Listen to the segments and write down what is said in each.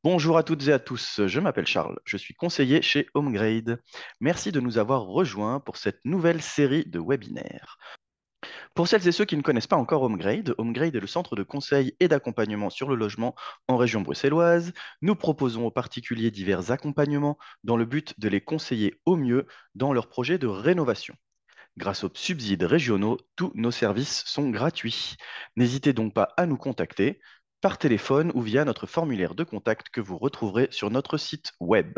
Bonjour à toutes et à tous, je m'appelle Charles, je suis conseiller chez HomeGrade. Merci de nous avoir rejoints pour cette nouvelle série de webinaires. Pour celles et ceux qui ne connaissent pas encore HomeGrade, HomeGrade est le centre de conseil et d'accompagnement sur le logement en région bruxelloise. Nous proposons aux particuliers divers accompagnements dans le but de les conseiller au mieux dans leurs projets de rénovation. Grâce aux subsides régionaux, tous nos services sont gratuits. N'hésitez donc pas à nous contacter par téléphone ou via notre formulaire de contact que vous retrouverez sur notre site web.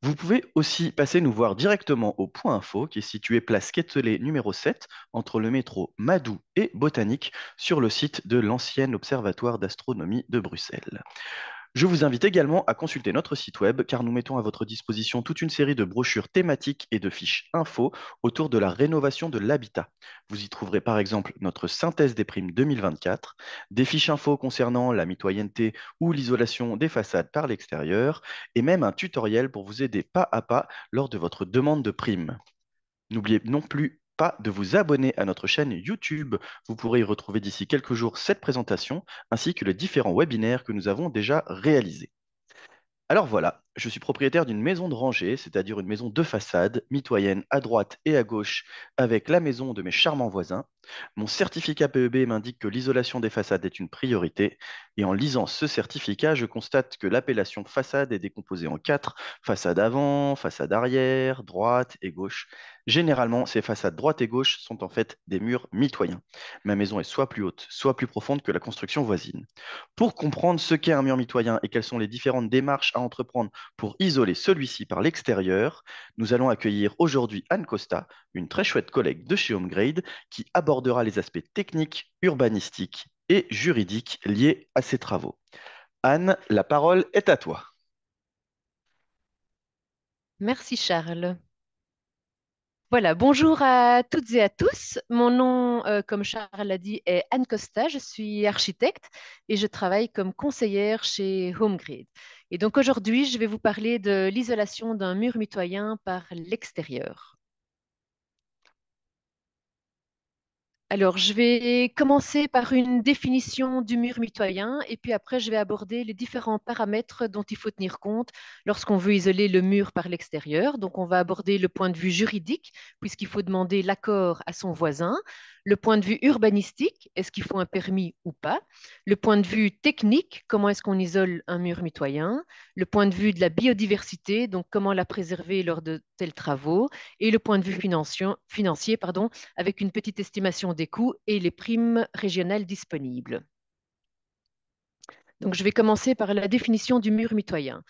Vous pouvez aussi passer nous voir directement au Point Info qui est situé place Quetelet numéro 7 entre le métro Madou et Botanique sur le site de l'ancien Observatoire d'astronomie de Bruxelles. Je vous invite également à consulter notre site web car nous mettons à votre disposition toute une série de brochures thématiques et de fiches infos autour de la rénovation de l'habitat. Vous y trouverez par exemple notre synthèse des primes 2024, des fiches infos concernant la mitoyenneté ou l'isolation des façades par l'extérieur et même un tutoriel pour vous aider pas à pas lors de votre demande de prime. N'oubliez non plus pas de vous abonner à notre chaîne YouTube. Vous pourrez y retrouver d'ici quelques jours cette présentation ainsi que les différents webinaires que nous avons déjà réalisés. Alors voilà, je suis propriétaire d'une maison de rangée, c'est-à-dire une maison de façade, mitoyenne à droite et à gauche, avec la maison de mes charmants voisins. Mon certificat PEB m'indique que l'isolation des façades est une priorité, et en lisant ce certificat, je constate que l'appellation façade est décomposée en quatre, façade avant, façade arrière, droite et gauche. Généralement, ces façades droite et gauche sont en fait des murs mitoyens. Ma maison est soit plus haute, soit plus profonde que la construction voisine. Pour comprendre ce qu'est un mur mitoyen et quelles sont les différentes démarches à entreprendre pour isoler celui-ci par l'extérieur, nous allons accueillir aujourd'hui Anne Costa, une très chouette collègue de chez HomeGrade, qui abordera les aspects techniques, urbanistiques et juridiques liés à ces travaux. Anne, la parole est à toi. Merci Charles. Voilà, bonjour à toutes et à tous. Mon nom, comme Charles l'a dit, est Anne Costa. Je suis architecte et je travaille comme conseillère chez HomeGrid. Et donc aujourd'hui, je vais vous parler de l'isolation d'un mur mitoyen par l'extérieur. Alors, je vais commencer par une définition du mur mitoyen et puis après, je vais aborder les différents paramètres dont il faut tenir compte lorsqu'on veut isoler le mur par l'extérieur. Donc, on va aborder le point de vue juridique, puisqu'il faut demander l'accord à son voisin. Le point de vue urbanistique, est-ce qu'il faut un permis ou pas? Le point de vue technique, comment est-ce qu'on isole un mur mitoyen? Le point de vue de la biodiversité, donc comment la préserver lors de tels travaux? Et le point de vue financier, pardon, avec une petite estimation des coûts et les primes régionales disponibles. Donc, je vais commencer par la définition du mur mitoyen.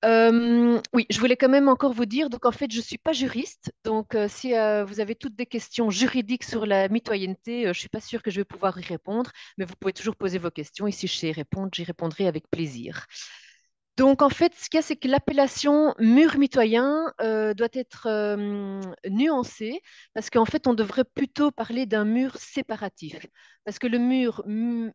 Oui, je voulais quand même encore vous dire, donc en fait, je ne suis pas juriste, donc si vous avez toutes des questions juridiques sur la mitoyenneté, je ne suis pas sûre que je vais pouvoir y répondre, mais vous pouvez toujours poser vos questions et si je sais y répondre, j'y répondrai avec plaisir. Donc, en fait, ce qu'il y a, c'est que l'appellation mur mitoyen doit être nuancée parce qu'en fait, on devrait plutôt parler d'un mur séparatif. Parce que le mur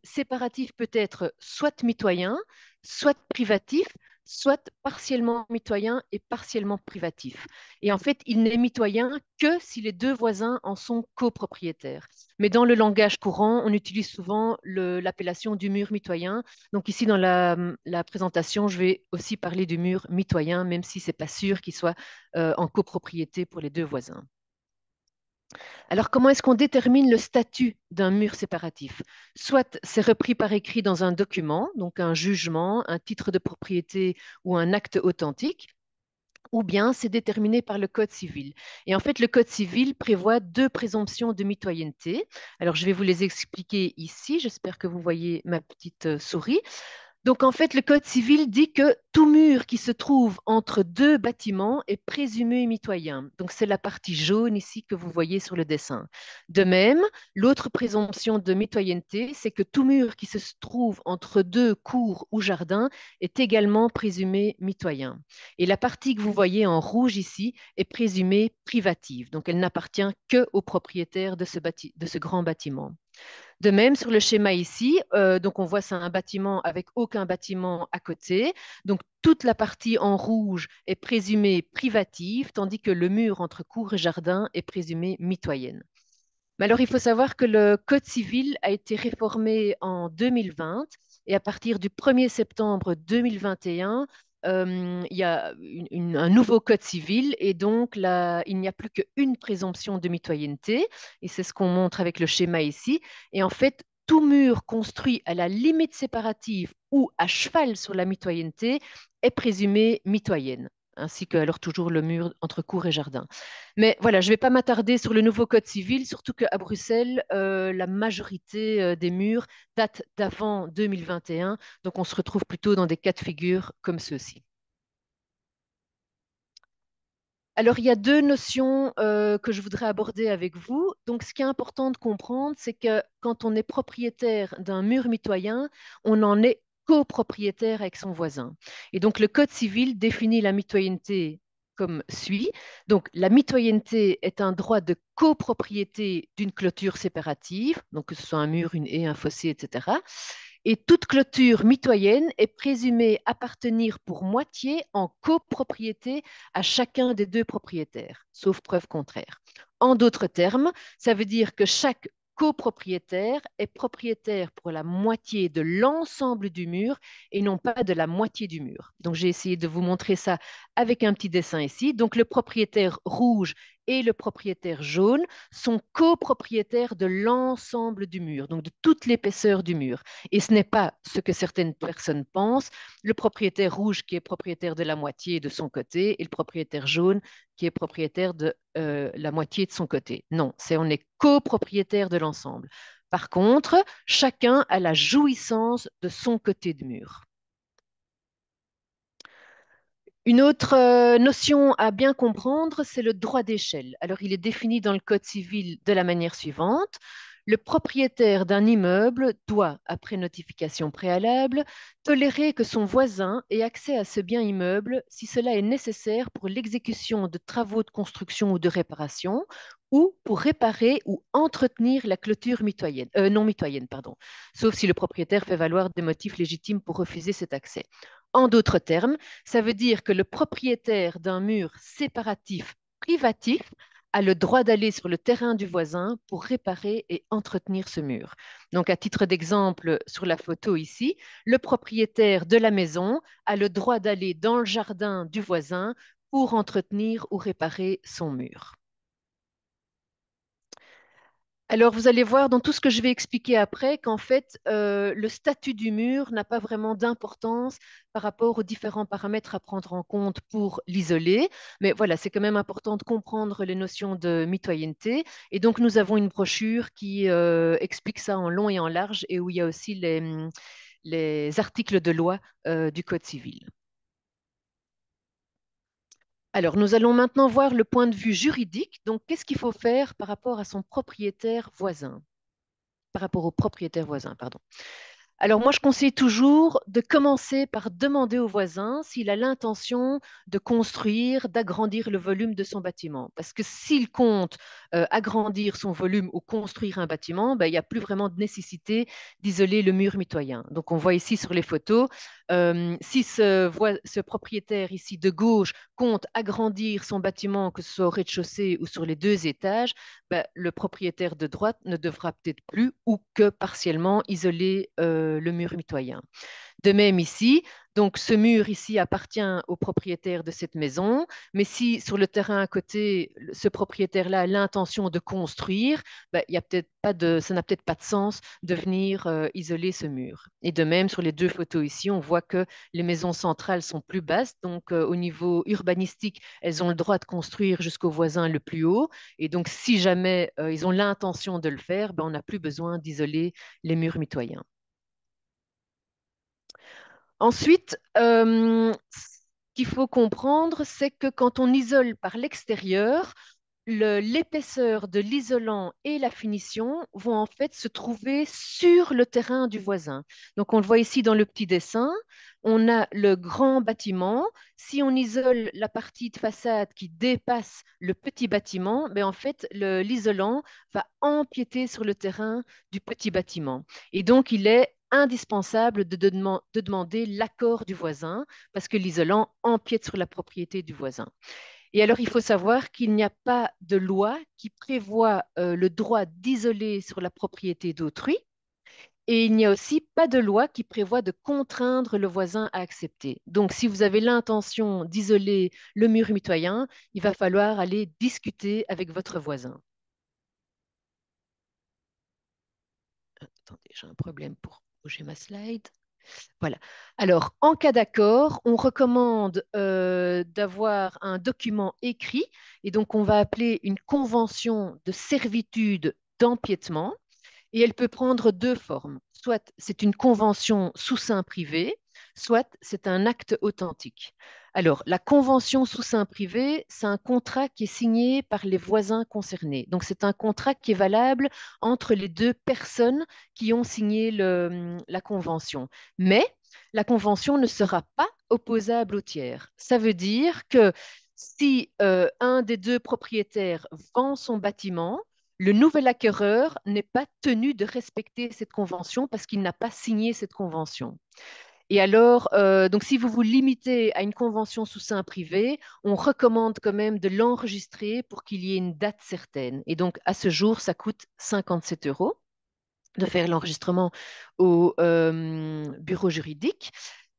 séparatif peut être soit mitoyen, soit privatif, soit partiellement mitoyen et partiellement privatif. Et en fait, il n'est mitoyen que si les deux voisins en sont copropriétaires. Mais dans le langage courant, on utilise souvent l'appellation du mur mitoyen. Donc ici, dans la présentation, je vais aussi parler du mur mitoyen, même si ce n'est pas sûr qu'il soit en copropriété pour les deux voisins. Alors, comment est-ce qu'on détermine le statut d'un mur séparatif? Soit c'est repris par écrit dans un document, donc un jugement, un titre de propriété ou un acte authentique, ou bien c'est déterminé par le Code civil. Et en fait, le Code civil prévoit deux présomptions de mitoyenneté. Alors, je vais vous les expliquer ici. J'espère que vous voyez ma petite souris. Donc, en fait, le Code civil dit que tout mur qui se trouve entre deux bâtiments est présumé mitoyen. Donc, c'est la partie jaune ici que vous voyez sur le dessin. De même, l'autre présomption de mitoyenneté, c'est que tout mur qui se trouve entre deux cours ou jardins est également présumé mitoyen. Et la partie que vous voyez en rouge ici est présumée privative. Donc, elle n'appartient que au propriétaire de ce grand bâtiment. De même, sur le schéma ici, donc on voit c'est un bâtiment avec aucun bâtiment à côté. Donc toute la partie en rouge est présumée privative, tandis que le mur entre cour et jardin est présumé mitoyenne. Mais alors il faut savoir que le Code civil a été réformé en 2020 Et à partir du 1er septembre 2021, il y a un nouveau code civil et donc là, il n'y a plus qu'une présomption de mitoyenneté. Et c'est ce qu'on montre avec le schéma ici. Et en fait, tout mur construit à la limite séparative ou à cheval sur la mitoyenneté est présumé mitoyenne, ainsi que alors toujours le mur entre cour et jardin. Mais voilà, je ne vais pas m'attarder sur le nouveau code civil, surtout qu'à Bruxelles, la majorité des murs datent d'avant 2021, donc on se retrouve plutôt dans des cas de figure comme ceux-ci. Alors, il y a deux notions que je voudrais aborder avec vous. Donc, ce qui est important de comprendre, c'est que quand on est propriétaire d'un mur mitoyen, on en est copropriétaire avec son voisin. Et donc, le Code civil définit la mitoyenneté comme suit. Donc, la mitoyenneté est un droit de copropriété d'une clôture séparative, donc que ce soit un mur, une haie, un fossé, etc. Et toute clôture mitoyenne est présumée appartenir pour moitié en copropriété à chacun des deux propriétaires, sauf preuve contraire. En d'autres termes, ça veut dire que chaque copropriétaire est propriétaire pour la moitié de l'ensemble du mur et non pas de la moitié du mur. Donc j'ai essayé de vous montrer ça avec un petit dessin ici. Donc le propriétaire rouge et le propriétaire jaune sont copropriétaires de l'ensemble du mur, donc de toute l'épaisseur du mur. Et ce n'est pas ce que certaines personnes pensent, le propriétaire rouge qui est propriétaire de la moitié de son côté et le propriétaire jaune qui est propriétaire de la moitié de son côté. Non, on est copropriétaire de l'ensemble. Par contre, chacun a la jouissance de son côté de mur. Une autre notion à bien comprendre, c'est le droit d'échelle. Alors, il est défini dans le Code civil de la manière suivante. Le propriétaire d'un immeuble doit, après notification préalable, tolérer que son voisin ait accès à ce bien immeuble si cela est nécessaire pour l'exécution de travaux de construction ou de réparation ou pour réparer ou entretenir la clôture non mitoyenne, pardon, sauf si le propriétaire fait valoir des motifs légitimes pour refuser cet accès. En d'autres termes, ça veut dire que le propriétaire d'un mur séparatif privatif a le droit d'aller sur le terrain du voisin pour réparer et entretenir ce mur. Donc, à titre d'exemple, sur la photo ici, le propriétaire de la maison a le droit d'aller dans le jardin du voisin pour entretenir ou réparer son mur. Alors, vous allez voir dans tout ce que je vais expliquer après qu'en fait, le statut du mur n'a pas vraiment d'importance par rapport aux différents paramètres à prendre en compte pour l'isoler. Mais voilà, c'est quand même important de comprendre les notions de mitoyenneté. Et donc, nous avons une brochure qui explique ça en long et en large et où il y a aussi les articles de loi du Code civil. Alors, nous allons maintenant voir le point de vue juridique. Donc, qu'est-ce qu'il faut faire par rapport à son propriétaire voisin? Par rapport au propriétaire voisin, pardon. Alors moi, je conseille toujours de commencer par demander au voisin s'il a l'intention de construire, d'agrandir le volume de son bâtiment. Parce que s'il compte agrandir son volume ou construire un bâtiment, ben, il n'y a plus vraiment de nécessité d'isoler le mur mitoyen. Donc on voit ici sur les photos, si ce propriétaire ici de gauche compte agrandir son bâtiment, que ce soit au rez-de-chaussée ou sur les deux étages, ben, le propriétaire de droite ne devra peut-être plus ou que partiellement isoler le mur mitoyen. De même ici, donc ce mur ici appartient au propriétaire de cette maison, mais si sur le terrain à côté, ce propriétaire-là a l'intention de construire, ben, il y a peut-être pas de, ça n'a peut-être pas de sens de venir isoler ce mur. Et de même, sur les deux photos ici, on voit que les maisons centrales sont plus basses, donc au niveau urbanistique, elles ont le droit de construire jusqu'au voisin le plus haut. Et donc, si jamais ils ont l'intention de le faire, ben, on n'a plus besoin d'isoler les murs mitoyens. Ensuite, ce qu'il faut comprendre, c'est que quand on isole par l'extérieur, l'épaisseur de l'isolant et la finition vont en fait se trouver sur le terrain du voisin. Donc on le voit ici dans le petit dessin, on a le grand bâtiment. Si on isole la partie de façade qui dépasse le petit bâtiment, ben en fait l'isolant va empiéter sur le terrain du petit bâtiment. Et donc il est indispensable de demander l'accord du voisin parce que l'isolant empiète sur la propriété du voisin. Et alors, il faut savoir qu'il n'y a pas de loi qui prévoit le droit d'isoler sur la propriété d'autrui. Et il n'y a aussi pas de loi qui prévoit de contraindre le voisin à accepter. Donc, si vous avez l'intention d'isoler le mur mitoyen, il va falloir aller discuter avec votre voisin. Attendez, j'ai un problème pour bouger ma slide. Voilà. Alors, en cas d'accord, on recommande d'avoir un document écrit, et donc on va appeler une convention de servitude d'empiètement. Et elle peut prendre deux formes. Soit c'est une convention sous seing privé, soit c'est un acte authentique. Alors, la convention sous seing privé, c'est un contrat qui est signé par les voisins concernés. Donc, c'est un contrat qui est valable entre les deux personnes qui ont signé la convention. Mais la convention ne sera pas opposable au tiers. Ça veut dire que si un des deux propriétaires vend son bâtiment, le nouvel acquéreur n'est pas tenu de respecter cette convention parce qu'il n'a pas signé cette convention. Et alors, donc si vous vous limitez à une convention sous seing privé, on recommande quand même de l'enregistrer pour qu'il y ait une date certaine. Et donc, à ce jour, ça coûte 57 € de faire l'enregistrement au bureau juridique.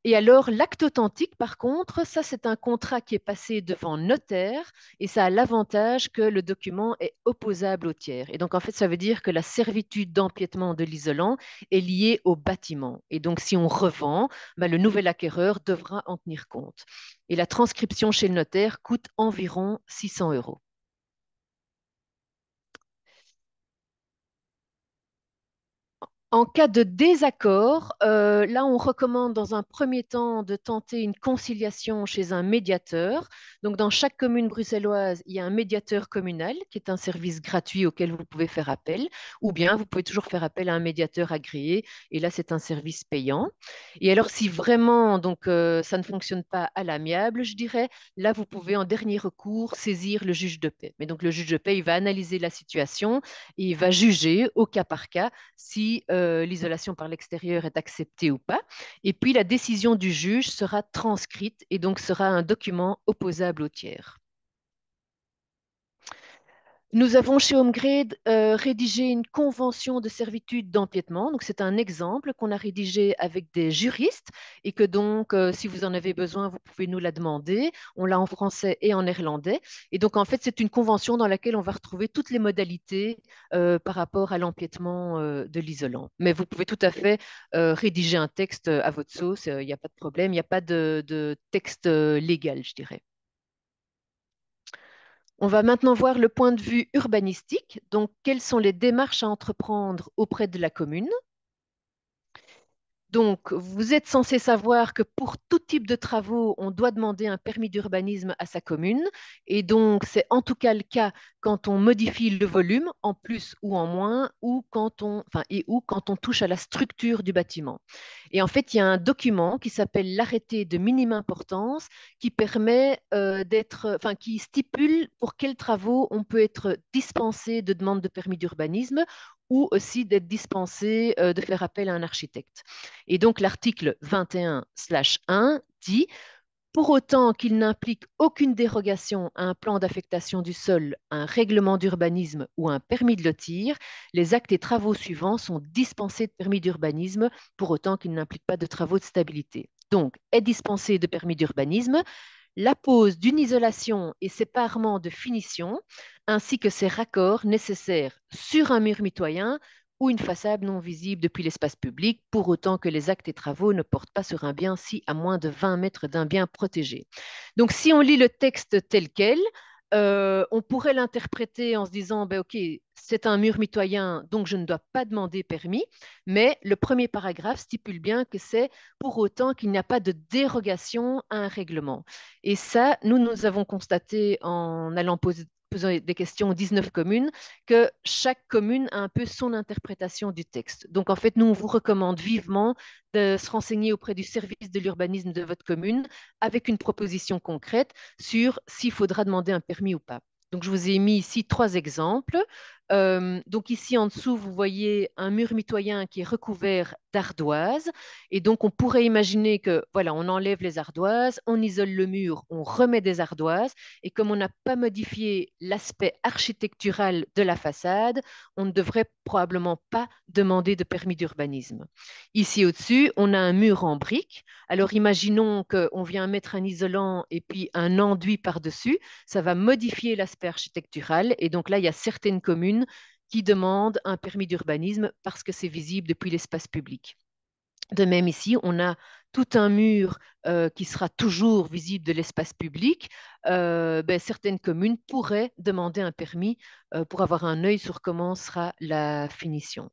Et alors, l'acte authentique, par contre, ça, c'est un contrat qui est passé devant notaire et ça a l'avantage que le document est opposable au tiers. Et donc, en fait, ça veut dire que la servitude d'empiètement de l'isolant est liée au bâtiment. Et donc, si on revend, ben, le nouvel acquéreur devra en tenir compte. Et la transcription chez le notaire coûte environ 600 €. En cas de désaccord, là, on recommande dans un premier temps de tenter une conciliation chez un médiateur. Donc, dans chaque commune bruxelloise, il y a un médiateur communal qui est un service gratuit auquel vous pouvez faire appel, ou bien vous pouvez toujours faire appel à un médiateur agréé, et là, c'est un service payant. Et alors, si vraiment donc ça ne fonctionne pas à l'amiable, je dirais, là, vous pouvez en dernier recours saisir le juge de paix. Mais donc, le juge de paix, il va analyser la situation et il va juger au cas par cas si l'isolation par l'extérieur est acceptée ou pas. Et puis la décision du juge sera transcrite et donc sera un document opposable au tiers. Nous avons chez HomeGrade rédigé une convention de servitude d'empiètement. Donc, c'est un exemple qu'on a rédigé avec des juristes et que donc, si vous en avez besoin, vous pouvez nous la demander. On l'a en français et en néerlandais. Et donc, en fait, c'est une convention dans laquelle on va retrouver toutes les modalités par rapport à l'empiètement de l'isolant. Mais vous pouvez tout à fait rédiger un texte à votre sauce. Il n'y a pas de problème. Il n'y a pas de texte légal, je dirais. On va maintenant voir le point de vue urbanistique. Donc, quelles sont les démarches à entreprendre auprès de la commune? Donc, vous êtes censé savoir que pour tout type de travaux, on doit demander un permis d'urbanisme à sa commune. Et donc, c'est en tout cas le cas quand on modifie le volume, en plus ou en moins, ou quand on touche à la structure du bâtiment. Et en fait, il y a un document qui s'appelle l'arrêté de minime importance qui permet qui stipule pour quels travaux on peut être dispensé de demande de permis d'urbanisme ou aussi d'être dispensé de faire appel à un architecte. Et donc l'article 21/1 dit, pour autant qu'il n'implique aucune dérogation à un plan d'affectation du sol, un règlement d'urbanisme ou un permis de lotir, les actes et travaux suivants sont dispensés de permis d'urbanisme pour autant qu'ils n'impliquent pas de travaux de stabilité. Donc, est dispensé de permis d'urbanisme la pose d'une isolation et ses parements de finition, ainsi que ses raccords nécessaires sur un mur mitoyen ou une façade non visible depuis l'espace public, pour autant que les actes et travaux ne portent pas sur un bien si à moins de 20 mètres d'un bien protégé. Donc, si on lit le texte tel quel, on pourrait l'interpréter en se disant, ben, OK, c'est un mur mitoyen, donc je ne dois pas demander permis, mais le premier paragraphe stipule bien que c'est pour autant qu'il n'y a pas de dérogation à un règlement. Et ça, nous avons constaté en allant poser des questions aux 19 communes que chaque commune a un peu son interprétation du texte. Donc, en fait, nous, on vous recommande vivement de se renseigner auprès du service de l'urbanisme de votre commune avec une proposition concrète sur s'il faudra demander un permis ou pas. Donc, je vous ai mis ici 3 exemples. Donc ici en dessous, vous voyez un mur mitoyen qui est recouvert d'ardoise. Et donc on pourrait imaginer que voilà, on enlève les ardoises, on isole le mur, on remet des ardoises. Et comme on n'a pas modifié l'aspect architectural de la façade, on ne devrait probablement pas demander de permis d'urbanisme. Ici au-dessus, on a un mur en briques. Alors imaginons qu'on vient mettre un isolant et puis un enduit par-dessus. Ça va modifier l'aspect architectural. Et donc là, il y a certaines communes qui demandent un permis d'urbanisme parce que c'est visible depuis l'espace public. De même ici, on a tout un mur qui sera toujours visible de l'espace public. Certaines communes pourraient demander un permis pour avoir un œil sur comment sera la finition.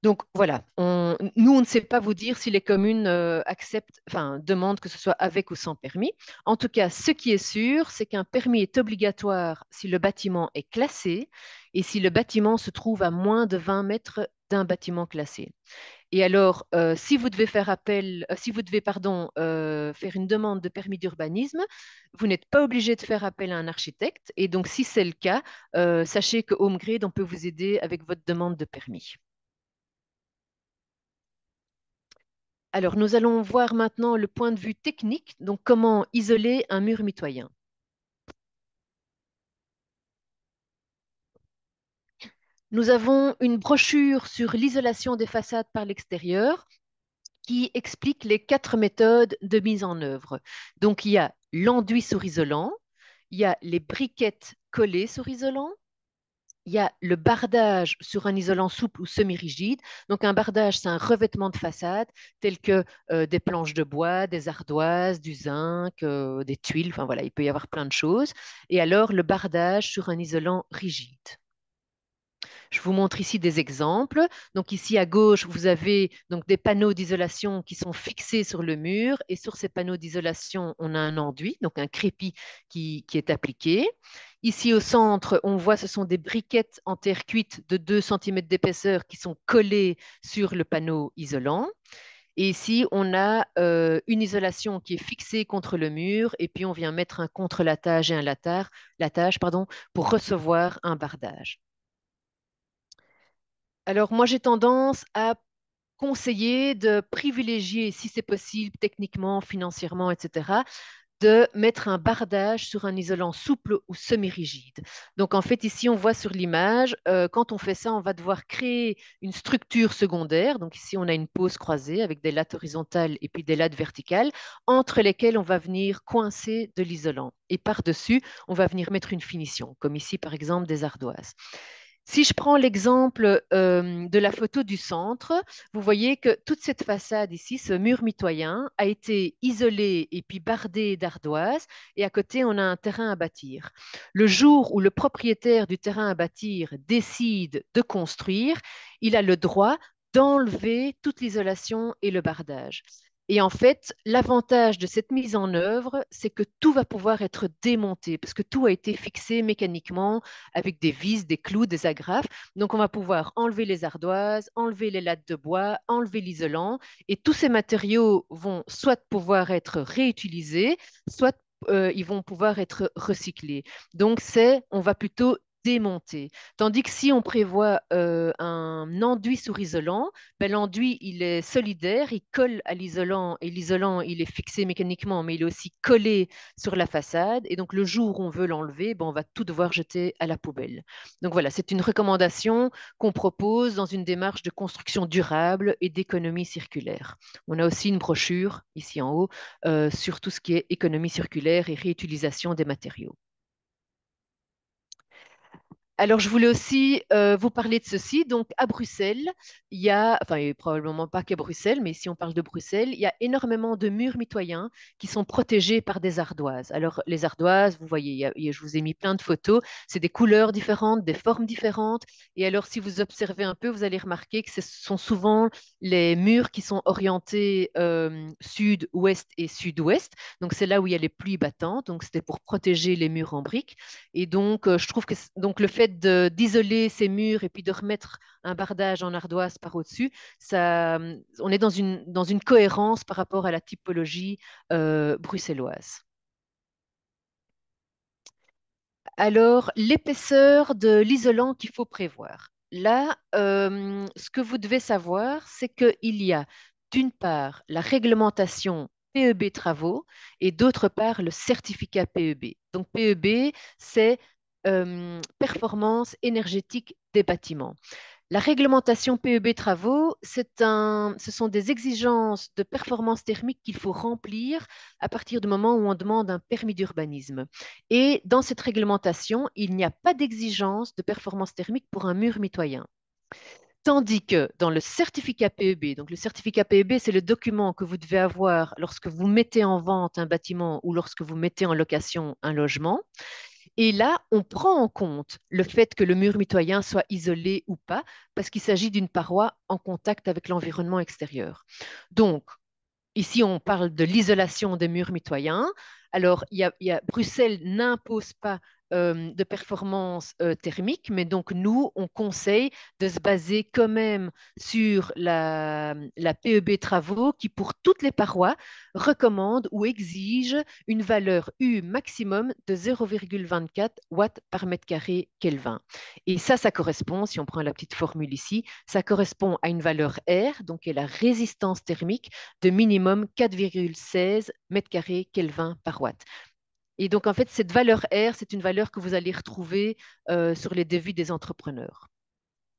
Donc voilà, nous, on ne sait pas vous dire si les communes acceptent, enfin, demandent que ce soit avec ou sans permis. En tout cas, ce qui est sûr, c'est qu'un permis est obligatoire si le bâtiment est classé et si le bâtiment se trouve à moins de 20 mètres d'un bâtiment classé. Et alors, si vous devez faire appel, si vous devez, pardon, faire une demande de permis d'urbanisme, vous n'êtes pas obligé de faire appel à un architecte. Et donc, si c'est le cas, sachez que HomeGrid, on peut vous aider avec votre demande de permis. Alors, nous allons voir maintenant le point de vue technique, donc comment isoler un mur mitoyen. Nous avons une brochure sur l'isolation des façades par l'extérieur qui explique les 4 méthodes de mise en œuvre. Donc, il y a l'enduit sur isolant, il y a les briquettes collées sur isolant, il y a le bardage sur un isolant souple ou semi-rigide. Donc, un bardage, c'est un revêtement de façade tel que des planches de bois, des ardoises, du zinc, des tuiles. Enfin, voilà, il peut y avoir plein de choses. Et alors, le bardage sur un isolant rigide. Je vous montre ici des exemples. Donc ici à gauche, vous avez donc des panneaux d'isolation qui sont fixés sur le mur et sur ces panneaux d'isolation, on a un enduit, donc un crépi qui est appliqué. Ici au centre, on voit ce sont des briquettes en terre cuite de 2 cm d'épaisseur qui sont collées sur le panneau isolant. Et ici, on a une isolation qui est fixée contre le mur et puis on vient mettre un contre-latage et un latage, pardon, pour recevoir un bardage. Alors, moi, j'ai tendance à conseiller de privilégier, si c'est possible, techniquement, financièrement, etc., de mettre un bardage sur un isolant souple ou semi-rigide. Donc, en fait, ici, on voit sur l'image, quand on fait ça, on va devoir créer une structure secondaire. Donc, ici, on a une pose croisée avec des lattes horizontales et puis des lattes verticales, entre lesquelles on va venir coincer de l'isolant. Et par-dessus, on va venir mettre une finition, comme ici, par exemple, des ardoises. Si je prends l'exemple de la photo du centre, vous voyez que toute cette façade ici, ce mur mitoyen, a été isolé et puis bardé d'ardoises et à côté, on a un terrain à bâtir. Le jour où le propriétaire du terrain à bâtir décide de construire, il a le droit d'enlever toute l'isolation et le bardage. Et en fait, l'avantage de cette mise en œuvre, c'est que tout va pouvoir être démonté parce que tout a été fixé mécaniquement avec des vis, des clous, des agrafes. Donc, on va pouvoir enlever les ardoises, enlever les lattes de bois, enlever l'isolant. Et tous ces matériaux vont soit pouvoir être réutilisés, soit ils vont pouvoir être recyclés. Donc, on va plutôt démonter. Tandis que si on prévoit un enduit sur isolant, ben, l'enduit, il est solidaire, il colle à l'isolant et l'isolant, il est fixé mécaniquement, mais il est aussi collé sur la façade. Et donc, le jour où on veut l'enlever, ben, on va tout devoir jeter à la poubelle. Donc voilà, c'est une recommandation qu'on propose dans une démarche de construction durable et d'économie circulaire. On a aussi une brochure ici en haut sur tout ce qui est économie circulaire et réutilisation des matériaux. Alors, je voulais aussi vous parler de ceci. Donc, à Bruxelles, il y a, enfin, et probablement pas qu'à Bruxelles, mais si on parle de Bruxelles, il y a énormément de murs mitoyens qui sont protégés par des ardoises. Alors, les ardoises, vous voyez, je vous ai mis plein de photos. C'est des couleurs différentes, des formes différentes. Et alors, si vous observez un peu, vous allez remarquer que ce sont souvent les murs qui sont orientés sud, ouest et sud-ouest. Donc, c'est là où il y a les pluies battantes. Donc, c'était pour protéger les murs en briques. Et donc, je trouve que donc le fait d'isoler ces murs et puis de remettre un bardage en ardoise par au-dessus, on est dans une cohérence par rapport à la typologie bruxelloise. Alors, l'épaisseur de l'isolant qu'il faut prévoir. Là, ce que vous devez savoir, c'est qu'il y a d'une part la réglementation PEB travaux et d'autre part le certificat PEB. Donc, PEB, c'est performance énergétique des bâtiments. La réglementation PEB travaux, ce sont des exigences de performance thermique qu'il faut remplir à partir du moment où on demande un permis d'urbanisme. Et dans cette réglementation, il n'y a pas d'exigence de performance thermique pour un mur mitoyen. Tandis que dans le certificat PEB, donc le certificat PEB, c'est le document que vous devez avoir lorsque vous mettez en vente un bâtiment ou lorsque vous mettez en location un logement. Et là, on prend en compte le fait que le mur mitoyen soit isolé ou pas, parce qu'il s'agit d'une paroi en contact avec l'environnement extérieur. Donc, ici, on parle de l'isolation des murs mitoyens. Alors, Bruxelles n'impose pas de performance thermique, mais donc nous, on conseille de se baser quand même sur la PEB travaux qui, pour toutes les parois, recommande ou exige une valeur U maximum de 0,24 watts par mètre carré Kelvin. Et ça correspond, si on prend la petite formule ici, ça correspond à une valeur R, donc qui est la résistance thermique de minimum 4,16 mètres carrés Kelvin par watt. Et donc, en fait, cette valeur R, c'est une valeur que vous allez retrouver sur les devis des entrepreneurs.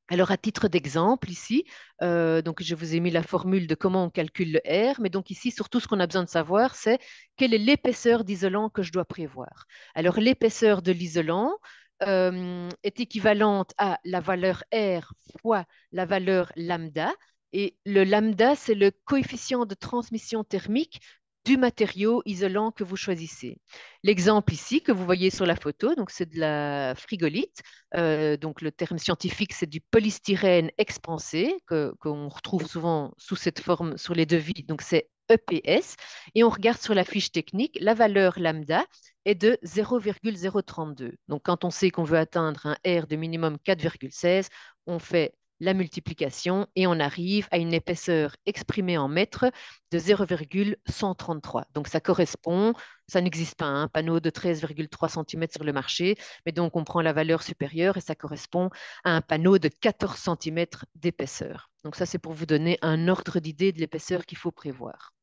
Alors, à titre d'exemple, ici, donc je vous ai mis la formule de comment on calcule le R, mais donc ici, surtout, ce qu'on a besoin de savoir, c'est quelle est l'épaisseur d'isolant que je dois prévoir. Alors, l'épaisseur de l'isolant est équivalente à la valeur R fois la valeur lambda. Et le lambda, c'est le coefficient de transmission thermique du matériau isolant que vous choisissez. L'exemple ici que vous voyez sur la photo, donc c'est de la frigolite. Donc le terme scientifique, c'est du polystyrène expansé qu'on retrouve souvent sous cette forme sur les devis. Donc c'est EPS. Et on regarde sur la fiche technique, la valeur lambda est de 0,032. Donc quand on sait qu'on veut atteindre un R de minimum 4,16, on fait la multiplication et on arrive à une épaisseur exprimée en mètres de 0,133. Donc ça correspond, ça n'existe pas, un panneau de 13,3 cm sur le marché, mais donc on prend la valeur supérieure et ça correspond à un panneau de 14 cm d'épaisseur. Donc ça, c'est pour vous donner un ordre d'idée de l'épaisseur qu'il faut prévoir.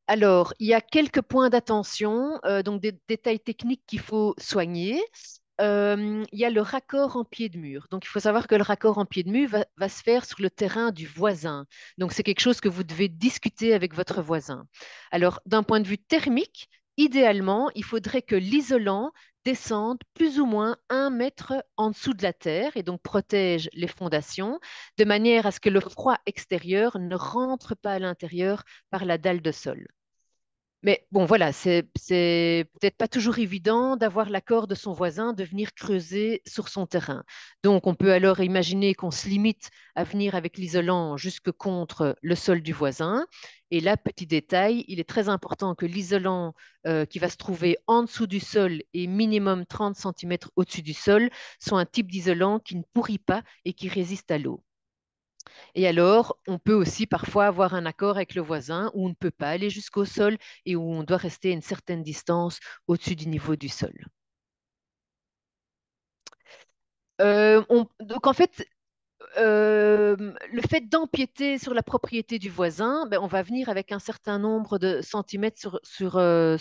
Alors, il y a quelques points d'attention, donc des détails techniques qu'il faut soigner. Il y a le raccord en pied de mur. Donc, il faut savoir que le raccord en pied de mur va se faire sur le terrain du voisin. Donc, c'est quelque chose que vous devez discuter avec votre voisin. Alors, d'un point de vue thermique, idéalement, il faudrait que l'isolant descende plus ou moins 1 mètre en dessous de la terre et donc protège les fondations, de manière à ce que le froid extérieur ne rentre pas à l'intérieur par la dalle de sol. Mais bon, voilà, c'est peut-être pas toujours évident d'avoir l'accord de son voisin de venir creuser sur son terrain. Donc, on peut alors imaginer qu'on se limite à venir avec l'isolant jusque contre le sol du voisin. Et là, petit détail, il est très important que l'isolant qui va se trouver en dessous du sol et minimum 30 cm au-dessus du sol soit un type d'isolant qui ne pourrit pas et qui résiste à l'eau. Et alors, on peut aussi parfois avoir un accord avec le voisin où on ne peut pas aller jusqu'au sol et où on doit rester à une certaine distance au-dessus du niveau du sol. Donc en fait, le fait d'empiéter sur la propriété du voisin, ben, on va venir avec un certain nombre de centimètres sur le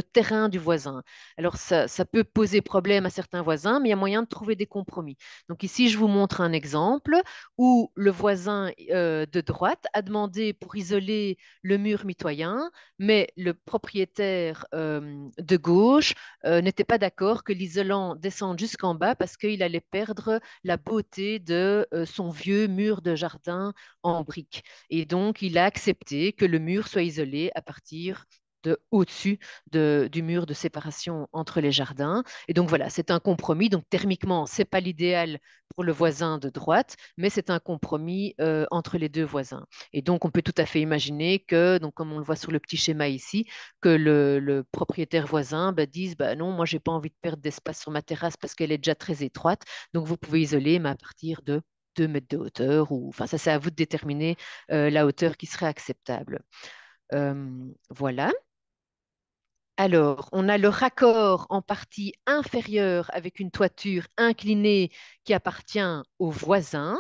terrain du voisin. Alors, ça peut poser problème à certains voisins, mais il y a moyen de trouver des compromis. Donc ici, je vous montre un exemple où le voisin de droite a demandé pour isoler le mur mitoyen, mais le propriétaire de gauche n'était pas d'accord que l'isolant descende jusqu'en bas parce qu'il allait perdre la beauté de son vieux mur de jardin en briques. Et donc, il a accepté que le mur soit isolé à partir de au-dessus du mur de séparation entre les jardins. Et donc voilà, c'est un compromis. Donc thermiquement, c'est pas l'idéal pour le voisin de droite, mais c'est un compromis entre les deux voisins. Et donc on peut tout à fait imaginer que, donc comme on le voit sur le petit schéma ici, que le propriétaire voisin bah, dise bah, non, moi j'ai pas envie de perdre d'espace sur ma terrasse parce qu'elle est déjà très étroite. Donc vous pouvez isoler, mais à partir de 2 mètres de hauteur, ou enfin ça c'est à vous de déterminer la hauteur qui serait acceptable. Voilà. Alors, on a le raccord en partie inférieure avec une toiture inclinée qui appartient au voisin.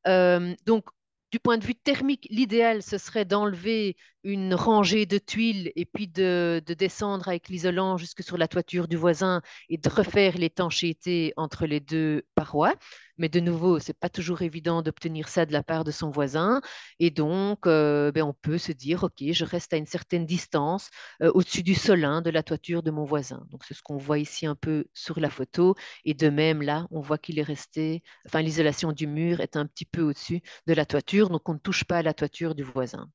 Donc, du point de vue thermique, l'idéal, ce serait d'enlever une rangée de tuiles et puis de descendre avec l'isolant jusque sur la toiture du voisin et de refaire l'étanchéité entre les deux parois. Mais de nouveau, c'est pas toujours évident d'obtenir ça de la part de son voisin. Et donc, ben, on peut se dire, OK, je reste à une certaine distance au-dessus du solin de la toiture de mon voisin. Donc, c'est ce qu'on voit ici un peu sur la photo. Et de même, là, on voit qu'il est resté, enfin, l'isolation du mur est un petit peu au-dessus de la toiture, donc on ne touche pas à la toiture du voisin.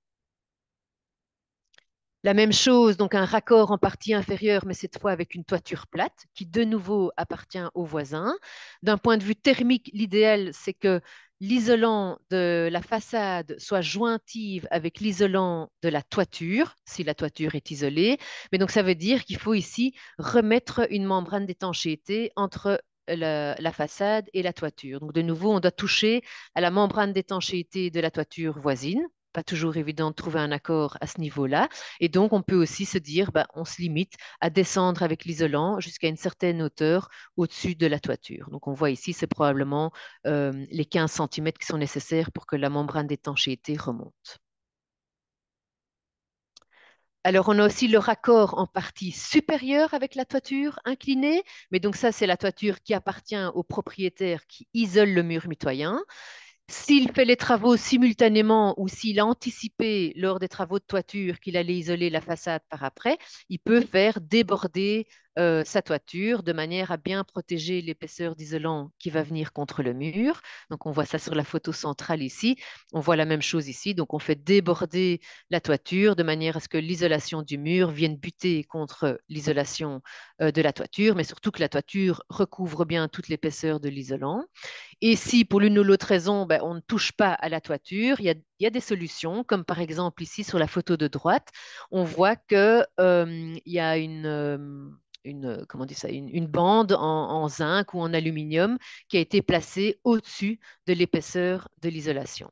La même chose, donc un raccord en partie inférieure, mais cette fois avec une toiture plate, qui de nouveau appartient au voisin. D'un point de vue thermique, l'idéal, c'est que l'isolant de la façade soit jointive avec l'isolant de la toiture, si la toiture est isolée. Mais donc ça veut dire qu'il faut ici remettre une membrane d'étanchéité entre la façade et la toiture. Donc de nouveau, on doit toucher à la membrane d'étanchéité de la toiture voisine. Pas toujours évident de trouver un accord à ce niveau-là. Et donc, on peut aussi se dire, bah, on se limite à descendre avec l'isolant jusqu'à une certaine hauteur au-dessus de la toiture. Donc, on voit ici, c'est probablement les 15 centimètres qui sont nécessaires pour que la membrane d'étanchéité remonte. Alors, on a aussi le raccord en partie supérieure avec la toiture inclinée, mais donc ça, c'est la toiture qui appartient au propriétaire qui isole le mur mitoyen. S'il fait les travaux simultanément ou s'il a anticipé lors des travaux de toiture qu'il allait isoler la façade par après, il peut faire déborder sa toiture de manière à bien protéger l'épaisseur d'isolant qui va venir contre le mur. Donc on voit ça sur la photo centrale ici. On voit la même chose ici. Donc on fait déborder la toiture de manière à ce que l'isolation du mur vienne buter contre l'isolation de la toiture, mais surtout que la toiture recouvre bien toute l'épaisseur de l'isolant. Et si pour l'une ou l'autre raison, ben, on ne touche pas à la toiture, il y a des solutions, comme par exemple ici sur la photo de droite, on voit que, il y a comment on dit ça, une bande en zinc ou en aluminium qui a été placée au-dessus de l'épaisseur de l'isolation.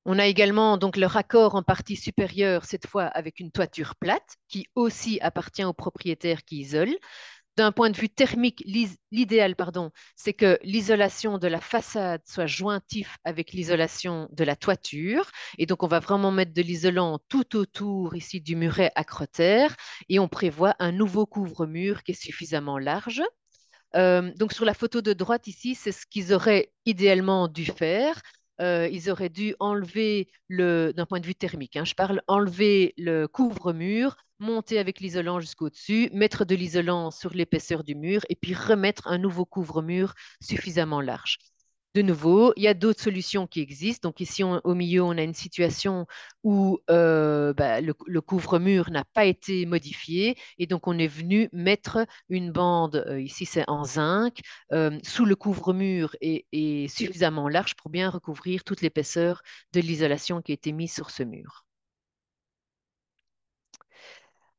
On a également donc le raccord en partie supérieure, cette fois avec une toiture plate, qui aussi appartient au propriétaire qui isole. D'un point de vue thermique, l'idéal, pardon, c'est que l'isolation de la façade soit jointif avec l'isolation de la toiture. Et donc, on va vraiment mettre de l'isolant tout autour ici du muret acrotaire et on prévoit un nouveau couvre-mur qui est suffisamment large. Donc sur la photo de droite ici, c'est ce qu'ils auraient idéalement dû faire. Ils auraient dû enlever d'un point de vue thermique, hein, je parle, enlever le couvre-mur, monter avec l'isolant jusqu'au-dessus, mettre de l'isolant sur l'épaisseur du mur et puis remettre un nouveau couvre-mur suffisamment large. De nouveau, il y a d'autres solutions qui existent. Donc ici, au milieu, on a une situation où bah, le couvre-mur n'a pas été modifié et donc on est venu mettre une bande, ici c'est en zinc, sous le couvre-mur et suffisamment large pour bien recouvrir toute l'épaisseur de l'isolation qui a été mise sur ce mur.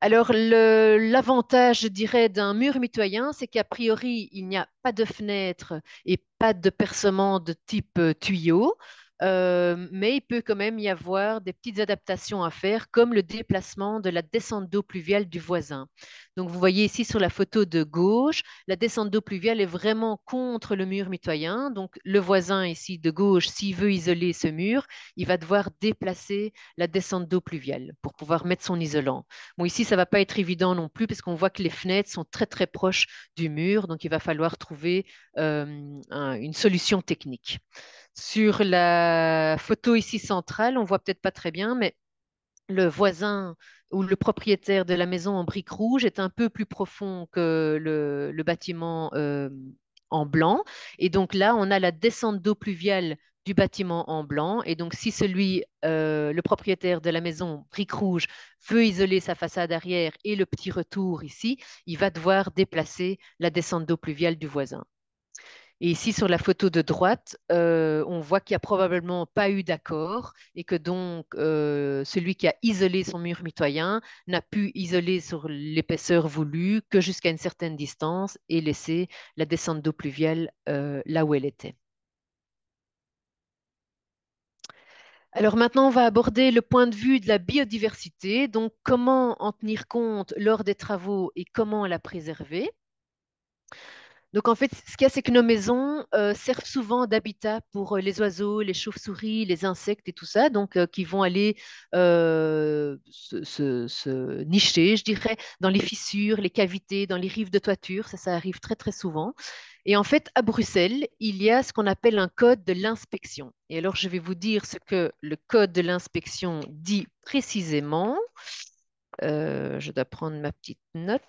Alors, l'avantage, je dirais, d'un mur mitoyen, c'est qu'a priori, il n'y a pas de fenêtre et pas de percement de type tuyau, mais il peut quand même y avoir des petites adaptations à faire, comme le déplacement de la descente d'eau pluviale du voisin. Donc, vous voyez ici sur la photo de gauche, la descente d'eau pluviale est vraiment contre le mur mitoyen. Donc, le voisin ici de gauche, s'il veut isoler ce mur, il va devoir déplacer la descente d'eau pluviale pour pouvoir mettre son isolant. Bon, ici, ça ne va pas être évident non plus parce qu'on voit que les fenêtres sont très très proches du mur, donc il va falloir trouver une solution technique. Sur la photo ici centrale, on voit peut-être pas très bien, mais le voisin ou le propriétaire de la maison en briques rouges est un peu plus profond que le bâtiment en blanc. Et donc là, on a la descente d'eau pluviale du bâtiment en blanc. Et donc, si le propriétaire de la maison briques rouges veut isoler sa façade arrière et le petit retour ici, il va devoir déplacer la descente d'eau pluviale du voisin. Et ici, sur la photo de droite, on voit qu'il n'y a probablement pas eu d'accord et que donc celui qui a isolé son mur mitoyen n'a pu isoler sur l'épaisseur voulue que jusqu'à une certaine distance et laisser la descente d'eau pluviale là où elle était. Alors maintenant, on va aborder le point de vue de la biodiversité, donc comment en tenir compte lors des travaux et comment la préserver. Donc en fait, ce qu'il y a, c'est que nos maisons servent souvent d'habitat pour les oiseaux, les chauves-souris, les insectes et tout ça, donc qui vont aller se nicher, je dirais, dans les fissures, les cavités, dans les rives de toiture. Ça arrive très très souvent. Et en fait, à Bruxelles, il y a ce qu'on appelle un code de l'inspection. Et alors, je vais vous dire ce que le code de l'inspection dit précisément. Je dois prendre ma petite note.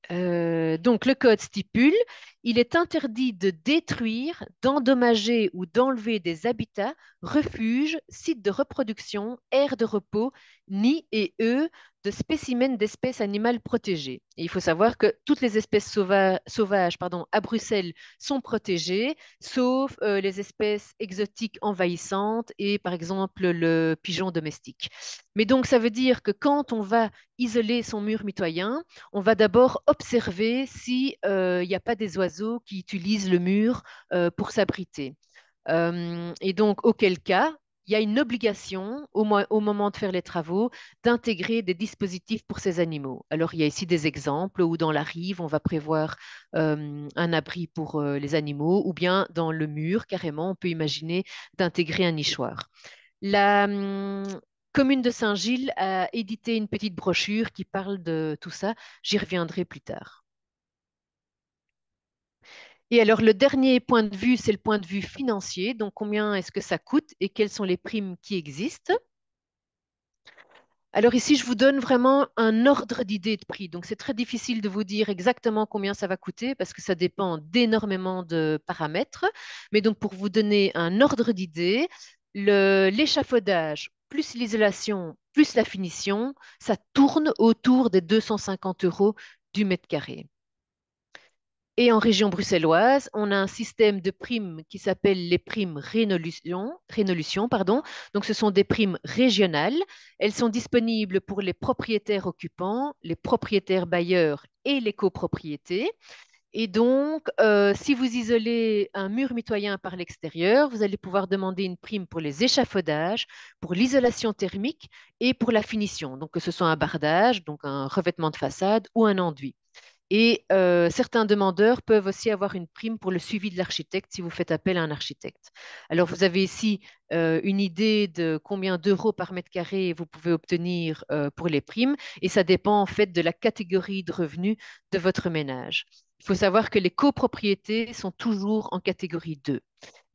Donc, le code stipule, il est interdit de détruire, d'endommager ou d'enlever des habitats, refuges, sites de reproduction, aires de repos, nids et œufs de spécimens d'espèces animales protégées. Et il faut savoir que toutes les espèces sauvages à Bruxelles sont protégées, sauf les espèces exotiques envahissantes et par exemple le pigeon domestique. Mais donc, ça veut dire que quand on va isoler son mur mitoyen, on va d'abord observer s'il n'y a pas des oiseaux qui utilisent le mur pour s'abriter. Et donc, auquel cas, il y a une obligation, au moment de faire les travaux, d'intégrer des dispositifs pour ces animaux. Alors, il y a ici des exemples où dans la rive, on va prévoir un abri pour les animaux, ou bien dans le mur, carrément, on peut imaginer d'intégrer un nichoir. La commune de Saint-Gilles a édité une petite brochure qui parle de tout ça. J'y reviendrai plus tard. Et alors, le dernier point de vue, c'est le point de vue financier. Donc, combien est-ce que ça coûte et quelles sont les primes qui existent? Alors ici, je vous donne vraiment un ordre d'idée de prix. Donc, c'est très difficile de vous dire exactement combien ça va coûter parce que ça dépend d'énormément de paramètres. Mais donc, pour vous donner un ordre d'idée, l'échafaudage plus l'isolation plus la finition, ça tourne autour des 250 euros du mètre carré. Et en région bruxelloise, on a un système de primes qui s'appelle les primes Rénolution, pardon. Donc, ce sont des primes régionales. Elles sont disponibles pour les propriétaires occupants, les propriétaires bailleurs et les copropriétés. Et donc, si vous isolez un mur mitoyen par l'extérieur, vous allez pouvoir demander une prime pour les échafaudages, pour l'isolation thermique et pour la finition. Donc, que ce soit un bardage, donc un revêtement de façade ou un enduit. Et certains demandeurs peuvent aussi avoir une prime pour le suivi de l'architecte si vous faites appel à un architecte. Alors, vous avez ici une idée de combien d'euros par mètre carré vous pouvez obtenir pour les primes, et ça dépend en fait de la catégorie de revenus de votre ménage. Il faut savoir que les copropriétés sont toujours en catégorie 2.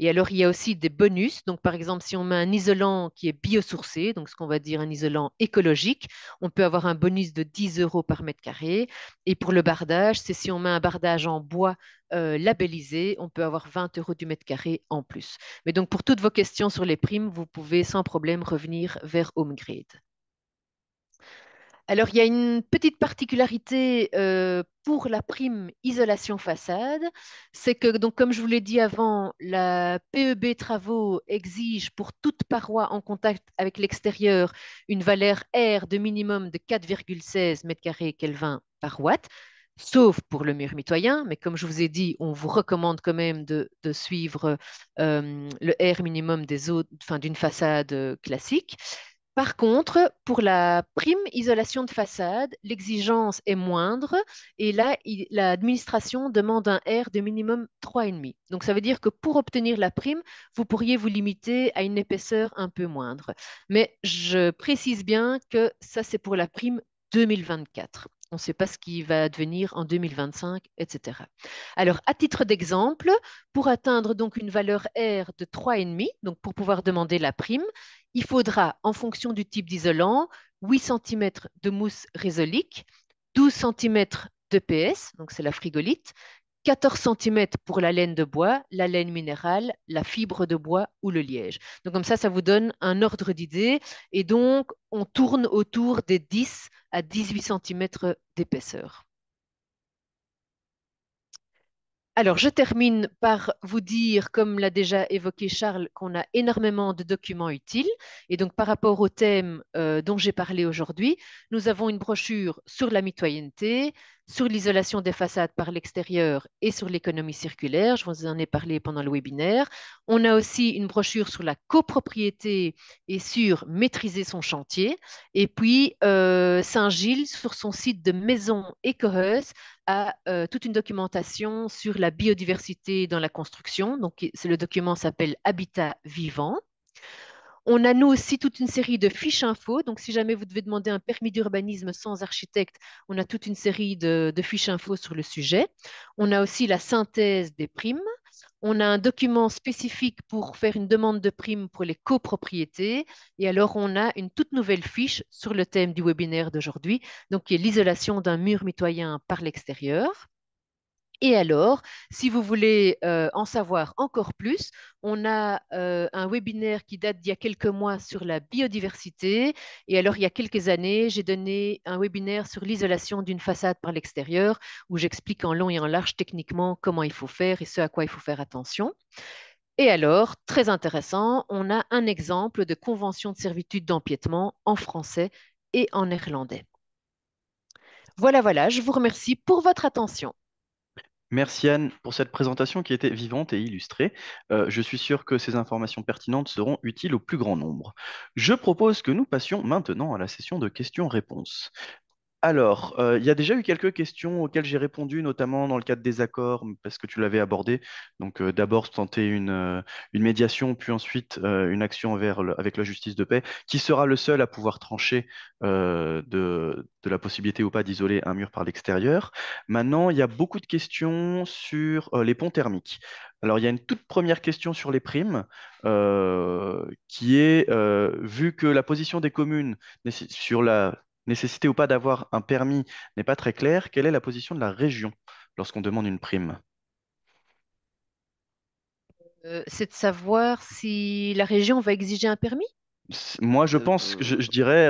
Et alors, il y a aussi des bonus. Donc, par exemple, si on met un isolant qui est biosourcé, donc ce qu'on va dire un isolant écologique, on peut avoir un bonus de 10 euros par mètre carré. Et pour le bardage, c'est si on met un bardage en bois labellisé, on peut avoir 20 euros du mètre carré en plus. Mais donc, pour toutes vos questions sur les primes, vous pouvez sans problème revenir vers HomeGrade. Alors, il y a une petite particularité pour la prime isolation façade, c'est que, donc, comme je vous l'ai dit avant, la PEB Travaux exige pour toute paroi en contact avec l'extérieur une valeur R de minimum de 4,16 m² Kelvin par watt, sauf pour le mur mitoyen. Mais comme je vous ai dit, on vous recommande quand même de suivre le R minimum d'une façade classique. Par contre, pour la prime isolation de façade, l'exigence est moindre et là, l'administration demande un R de minimum 3,5. Donc, ça veut dire que pour obtenir la prime, vous pourriez vous limiter à une épaisseur un peu moindre. Mais je précise bien que ça, c'est pour la prime 2024. On ne sait pas ce qui va advenir en 2025, etc. Alors, à titre d'exemple, pour atteindre donc une valeur R de 3,5, donc pour pouvoir demander la prime, il faudra, en fonction du type d'isolant, 8 cm de mousse résolique, 12 cm de PS, donc c'est la frigolite, 14 cm pour la laine de bois, la laine minérale, la fibre de bois ou le liège. Donc comme ça vous donne un ordre d'idée. Et donc, on tourne autour des 10 à 18 cm d'épaisseur. Alors, je termine par vous dire, comme l'a déjà évoqué Charles, qu'on a énormément de documents utiles. Et donc, par rapport au thème dont j'ai parlé aujourd'hui, nous avons une brochure sur la mitoyenneté, sur l'isolation des façades par l'extérieur et sur l'économie circulaire. Je vous en ai parlé pendant le webinaire. On a aussi une brochure sur la copropriété et sur maîtriser son chantier. Et puis, Saint-Gilles, sur son site de Maison Écoreuse, a toute une documentation sur la biodiversité dans la construction. Donc, le document s'appelle Habitat vivant. On a nous aussi toute une série de fiches info. Donc, si jamais vous devez demander un permis d'urbanisme sans architecte, on a toute une série de fiches info sur le sujet. On a aussi la synthèse des primes. On a un document spécifique pour faire une demande de prime pour les copropriétés. Et alors, on a une toute nouvelle fiche sur le thème du webinaire d'aujourd'hui, donc qui est l'isolation d'un mur mitoyen par l'extérieur. Et alors, si vous voulez en savoir encore plus, on a un webinaire qui date d'il y a quelques mois sur la biodiversité. Et alors, il y a quelques années, j'ai donné un webinaire sur l'isolation d'une façade par l'extérieur, où j'explique en long et en large techniquement comment il faut faire et ce à quoi il faut faire attention. Et alors, très intéressant, on a un exemple de convention de servitude d'empiètement en français et en néerlandais. Voilà, voilà, je vous remercie pour votre attention. Merci Anne pour cette présentation qui était vivante et illustrée. Je suis sûr que ces informations pertinentes seront utiles au plus grand nombre. Je propose que nous passions maintenant à la session de questions-réponses. Alors, il y a déjà eu quelques questions auxquelles j'ai répondu, notamment dans le cadre des accords, parce que tu l'avais abordé. Donc, d'abord, tenter une médiation, puis ensuite une action avec la justice de paix, qui sera le seul à pouvoir trancher de la possibilité ou pas d'isoler un mur par l'extérieur. Maintenant, il y a beaucoup de questions sur les ponts thermiques. Alors, il y a une toute première question sur les primes, qui est, vu que la position des communes sur la nécessité ou pas d'avoir un permis n'est pas très claire, quelle est la position de la région lorsqu'on demande une prime? C'est de savoir si la région va exiger un permis. Moi, je pense, je Euh, dirais,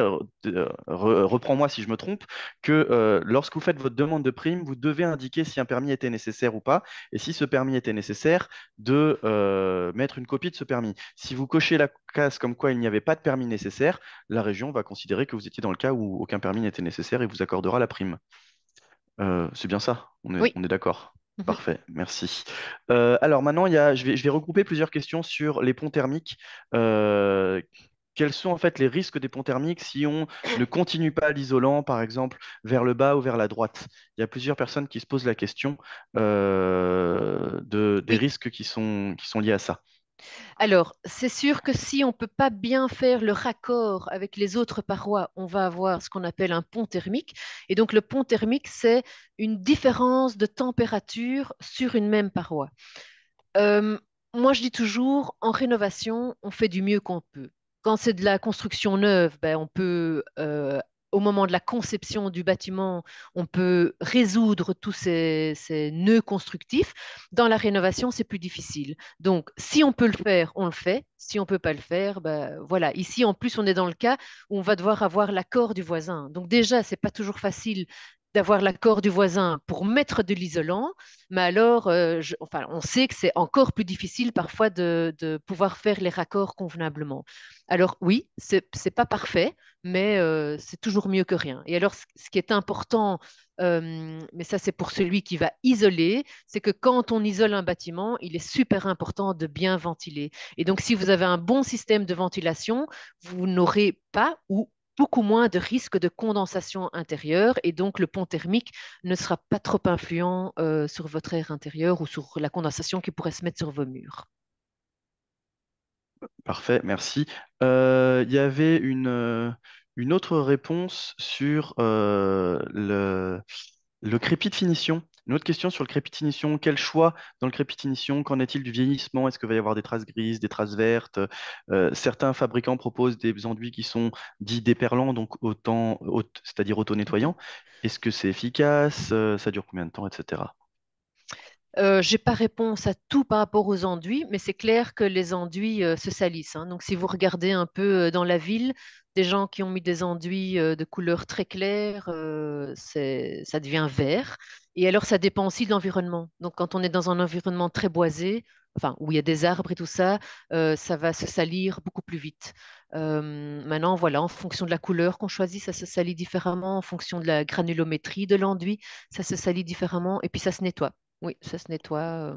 reprends-moi si je me trompe, que lorsque vous faites votre demande de prime, vous devez indiquer si un permis était nécessaire ou pas, et si ce permis était nécessaire, de mettre une copie de ce permis. Si vous cochez la case comme quoi il n'y avait pas de permis nécessaire, la région va considérer que vous étiez dans le cas où aucun permis n'était nécessaire et vous accordera la prime. C'est bien ça, oui. on est d'accord. Mhm. Parfait, merci. Alors maintenant, je vais regrouper plusieurs questions sur les ponts thermiques. Euh, Quels sont en fait les risques des ponts thermiques si on ne continue pas l'isolant, par exemple, vers le bas ou vers la droite? Il y a plusieurs personnes qui se posent la question des Oui. risques qui sont liés à ça. Alors, c'est sûr que si on ne peut pas bien faire le raccord avec les autres parois, on va avoir ce qu'on appelle un pont thermique. Et donc, le pont thermique, c'est une différence de température sur une même paroi. Euh, Moi, je dis toujours, en rénovation, on fait du mieux qu'on peut. Quand c'est de la construction neuve, ben, on peut, au moment de la conception du bâtiment, on peut résoudre tous ces nœuds constructifs. Dans la rénovation, c'est plus difficile. Donc, si on peut le faire, on le fait. Si on ne peut pas le faire, ben, voilà. Ici, en plus, on est dans le cas où on va devoir avoir l'accord du voisin. Donc, déjà, c'est pas toujours facile d'avoir l'accord du voisin pour mettre de l'isolant. Mais alors, enfin, on sait que c'est encore plus difficile parfois de pouvoir faire les raccords convenablement. Alors oui, c'est pas parfait, mais c'est toujours mieux que rien. Et alors, ce qui est important, mais ça c'est pour celui qui va isoler, c'est que quand on isole un bâtiment, il est super important de bien ventiler. Et donc, si vous avez un bon système de ventilation, vous n'aurez pas ou beaucoup moins de risques de condensation intérieure et donc le pont thermique ne sera pas trop influent sur votre air intérieur ou sur la condensation qui pourrait se mettre sur vos murs. Parfait, merci. Il y avait une autre réponse sur le crépi de finition. Une autre question sur le crépi de finition. Quel choix dans le crépi de finition? Qu'en est-il du vieillissement? Est-ce qu'il va y avoir des traces grises, des traces vertes? Certains fabricants proposent des enduits qui sont dits déperlants, donc c'est-à-dire auto-nettoyants. Est-ce que c'est efficace? Ça dure combien de temps, etc. J'ai pas réponse à tout par rapport aux enduits, mais c'est clair que les enduits se salissent, hein. Donc, si vous regardez un peu dans la ville, des gens qui ont mis des enduits de couleur très claire, ça devient vert. Et alors, ça dépend aussi de l'environnement. Donc, quand on est dans un environnement très boisé, enfin, où il y a des arbres et tout ça, ça va se salir beaucoup plus vite. Maintenant, voilà, en fonction de la couleur qu'on choisit, ça se salit différemment. En fonction de la granulométrie de l'enduit, ça se salit différemment. Et puis, ça se nettoie. Oui, ça se nettoie.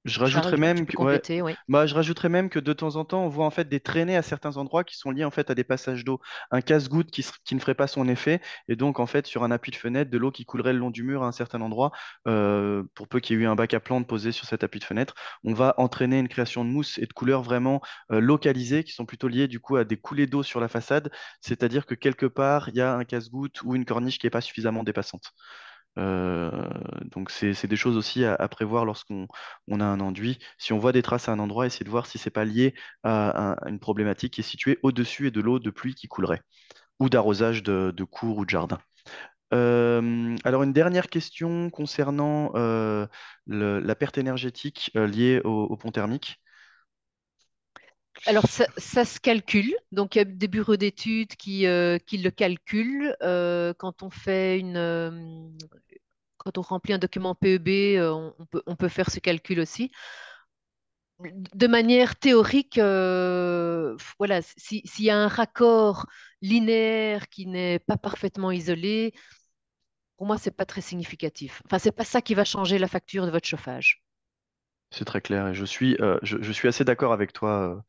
Je Charles, rajouterais tu même peux que, ouais, compléter, oui. bah, je rajouterais même que de temps en temps, on voit en fait des traînées à certains endroits qui sont liés en fait à des passages d'eau. Un casse-goutte qui ne ferait pas son effet, et donc en fait sur un appui de fenêtre, de l'eau qui coulerait le long du mur à un certain endroit, pour peu qu'il y ait eu un bac à plantes posé sur cet appui de fenêtre, on va entraîner une création de mousse et de couleurs vraiment localisées, qui sont plutôt liées du coup à des coulées d'eau sur la façade, c'est-à-dire que quelque part il y a un casse-goutte ou une corniche qui n'est pas suffisamment dépassante. Euh, donc c'est des choses aussi à prévoir lorsqu'on a un enduit. Si on voit des traces à un endroit, essayez de voir si c'est pas lié à une problématique qui est située au-dessus et de l'eau de pluie qui coulerait, ou d'arrosage de cours ou de jardin. Alors une dernière question concernant la perte énergétique liée au pont thermique. Alors, ça se calcule. Donc, il y a des bureaux d'études qui le calculent. Quand on fait quand on remplit un document PEB, on peut faire ce calcul aussi. De manière théorique, voilà, s'il y a un raccord linéaire qui n'est pas parfaitement isolé, pour moi, c'est pas très significatif. Enfin, c'est pas ça qui va changer la facture de votre chauffage. C'est très clair et je suis assez d'accord avec toi,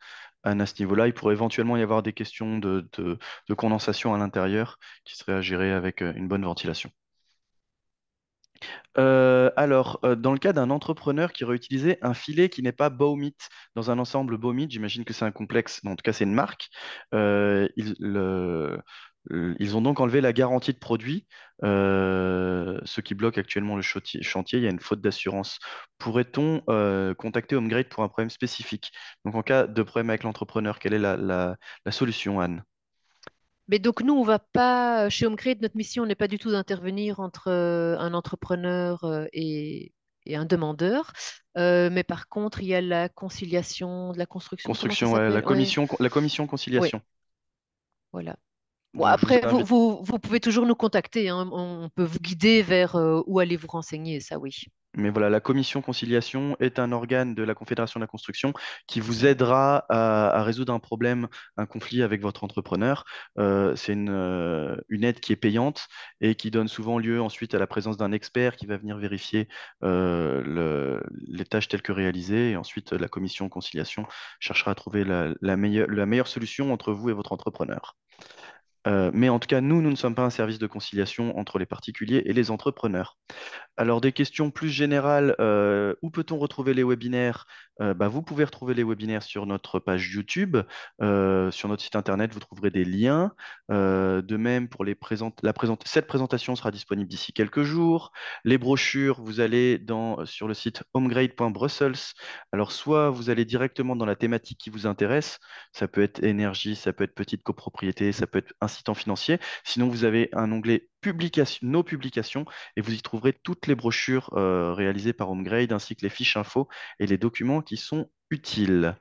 Anne, à ce niveau-là. Il pourrait éventuellement y avoir des questions de condensation à l'intérieur qui seraient à gérer avec une bonne ventilation. Dans le cas d'un entrepreneur qui aurait utilisé un filet qui n'est pas Bowmit dans un ensemble Bowmit, j'imagine que c'est un complexe, mais en tout cas c'est une marque. Ils ont donc enlevé la garantie de produit, ce qui bloque actuellement le chantier. Il y a une faute d'assurance. Pourrait-on contacter HomeGrade pour un problème spécifique? Donc en cas de problème avec l'entrepreneur, quelle est la solution, Anne? Mais donc, nous, on va pas, chez HomeCrate, notre mission n'est pas du tout d'intervenir entre un entrepreneur et un demandeur. Mais par contre, il y a la conciliation de la construction, comment ça Construction, ouais, s'appelle? Oui, la commission oui, conciliation. voilà. Bon, Donc je vous après, invite. vous pouvez toujours nous contacter, hein. On peut vous guider vers où aller vous renseigner, ça oui, Mais voilà, la commission conciliation est un organe de la Confédération de la construction qui c'est vous ça. aidera à résoudre un problème, un conflit avec votre entrepreneur. C'est une aide qui est payante et qui donne souvent lieu ensuite à la présence d'un expert qui va venir vérifier les tâches telles que réalisées. Et ensuite, la commission conciliation cherchera à trouver la meilleure solution entre vous et votre entrepreneur. Mais en tout cas, nous ne sommes pas un service de conciliation entre les particuliers et les entrepreneurs. Alors, des questions plus générales, où peut-on retrouver les webinaires? Bah, vous pouvez retrouver les webinaires sur notre page YouTube, sur notre site internet, vous trouverez des liens. De même, pour cette présentation sera disponible d'ici quelques jours. Les brochures, vous allez sur le site homegrade.brussels. Alors, soit vous allez directement dans la thématique qui vous intéresse, ça peut être énergie, ça peut être petite copropriété, ça peut être incitant financier. Sinon, vous avez un onglet nos publications et vous y trouverez toutes les brochures réalisées par HomeGrade ainsi que les fiches infos et les documents qui sont utiles.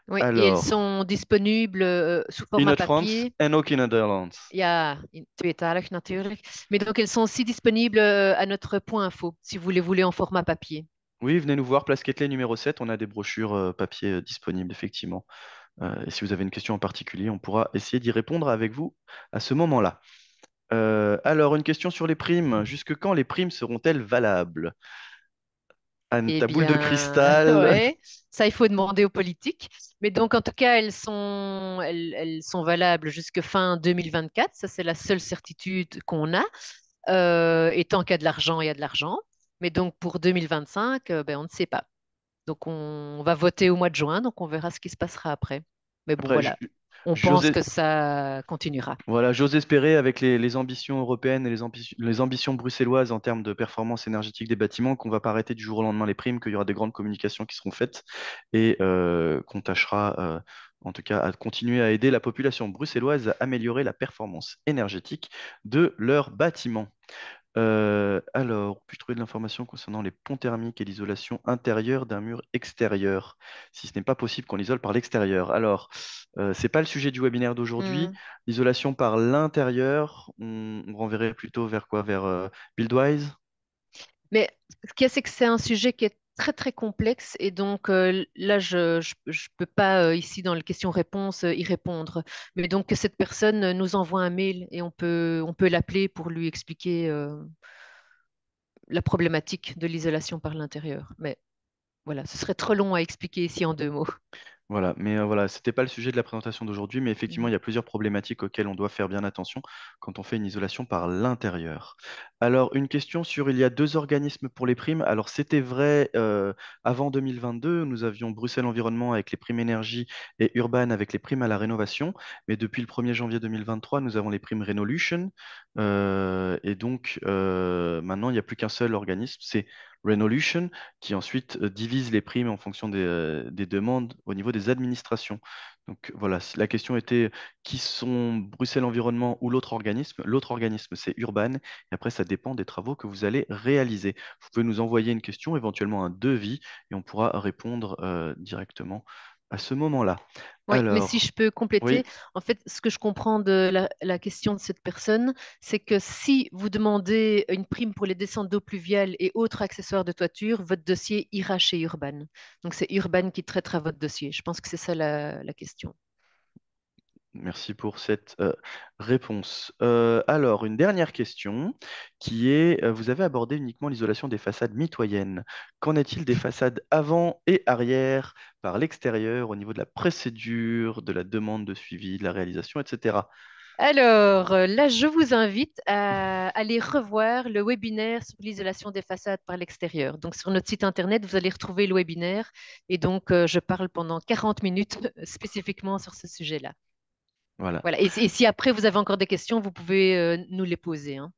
Oui, et elles Alors, sont disponibles sous in format het Frans papier. en ook in het Nederlands. Ja, tweetalig natuurlijk. Mais donc, elles sont aussi disponibles à notre point info, si vous les voulez en format papier. Oui, venez nous voir, Place Quetelet numéro 7. On a des brochures papier disponibles, effectivement. Et si vous avez une question en particulier, on pourra essayer d'y répondre avec vous à ce moment-là. Alors, une question sur les primes. Jusque quand les primes seront-elles valables? Anne, Eh ta boule de bien, cristal. ouais, ça, il faut demander aux politiques. Mais donc, en tout cas, elles sont valables jusque fin 2024. Ça, c'est la seule certitude qu'on a. Et tant qu'il y a de l'argent, il y a de l'argent. Mais donc, pour 2025, ben, on ne sait pas. Donc, on va voter au mois de juin. Donc, on verra ce qui se passera après. Mais bon, Après, voilà. On pense j'ose que ça continuera. Voilà, j'ose espérer avec les ambitions européennes et les ambitions bruxelloises en termes de performance énergétique des bâtiments qu'on va pas arrêter du jour au lendemain les primes, qu'il y aura des grandes communications qui seront faites et qu'on tâchera en tout cas à continuer à aider la population bruxelloise à améliorer la performance énergétique de leurs bâtiments. Alors, puis-je trouver de l'information concernant les ponts thermiques et l'isolation intérieure d'un mur extérieur, si ce n'est pas possible qu'on isole par l'extérieur? Alors, c'est pas le sujet du webinaire d'aujourd'hui. Hmm. L'isolation par l'intérieur, on renverrait plutôt vers quoi? Vers Buildwise? Mais ce qu'il y a, c'est que c'est un sujet qui est très très complexe et donc là, je peux pas ici dans les questions-réponses y répondre. Mais donc que cette personne nous envoie un mail et on peut l'appeler pour lui expliquer la problématique de l'isolation par l'intérieur. Mais voilà, ce serait trop long à expliquer ici en deux mots. Voilà, mais voilà, c'était pas le sujet de la présentation d'aujourd'hui, mais effectivement, il Mhm. y a plusieurs problématiques auxquelles on doit faire bien attention quand on fait une isolation par l'intérieur. Alors, une question sur, il y a deux organismes pour les primes. Alors, c'était vrai avant 2022, nous avions Bruxelles Environnement avec les primes énergie et Urban avec les primes à la rénovation, mais depuis le 1er janvier 2023, nous avons les primes Renolution. Et donc, maintenant, il n'y a plus qu'un seul organisme, c'est Renolution qui ensuite divise les primes en fonction des demandes au niveau des administrations. Donc voilà, la question était qui sont Bruxelles Environnement ou l'autre organisme? L'autre organisme, c'est Urban, et après, ça dépend des travaux que vous allez réaliser. Vous pouvez nous envoyer une question, éventuellement un devis, et on pourra répondre directement à ce moment-là. Oui, mais si Alors, je peux compléter, oui, en fait, ce que je comprends de la question de cette personne, c'est que si vous demandez une prime pour les descentes d'eau pluviale et autres accessoires de toiture, votre dossier ira chez Urban. Donc c'est Urban qui traitera votre dossier. Je pense que c'est ça la question. merci pour cette réponse. Alors, une dernière question qui est, vous avez abordé uniquement l'isolation des façades mitoyennes. Qu'en est-il des façades avant et arrière par l'extérieur au niveau de la procédure, de la demande de suivi, de la réalisation, etc. Alors là, je vous invite à aller revoir le webinaire sur l'isolation des façades par l'extérieur. Donc sur notre site internet, vous allez retrouver le webinaire et donc je parle pendant 40 minutes spécifiquement sur ce sujet-là. Voilà. Voilà. Et si après vous avez encore des questions, vous pouvez nous les poser, hein.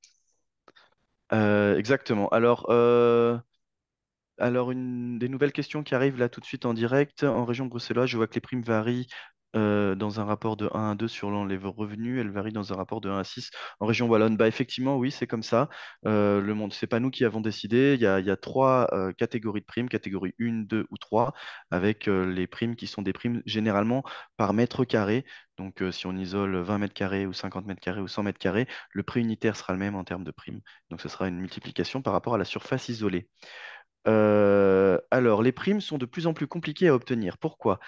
Exactement. Alors, une des nouvelles questions qui arrivent là tout de suite en direct. En région bruxelloise, je vois que les primes varient dans un rapport de 1 à 2 sur les revenus. Elles varient dans un rapport de 1 à 6 en région wallonne. Bah, effectivement, oui, c'est comme ça. Le monde, c'est pas nous qui avons décidé. Il y a trois catégories de primes, catégorie 1, 2 ou 3, avec les primes qui sont des primes généralement par mètre carré. Donc, si on isole 20 mètres carrés ou 50 mètres carrés ou 100 mètres carrés, le prix unitaire sera le même en termes de primes. Donc, ce sera une multiplication par rapport à la surface isolée. Alors, les primes sont de plus en plus compliquées à obtenir. Pourquoi?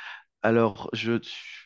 Alors,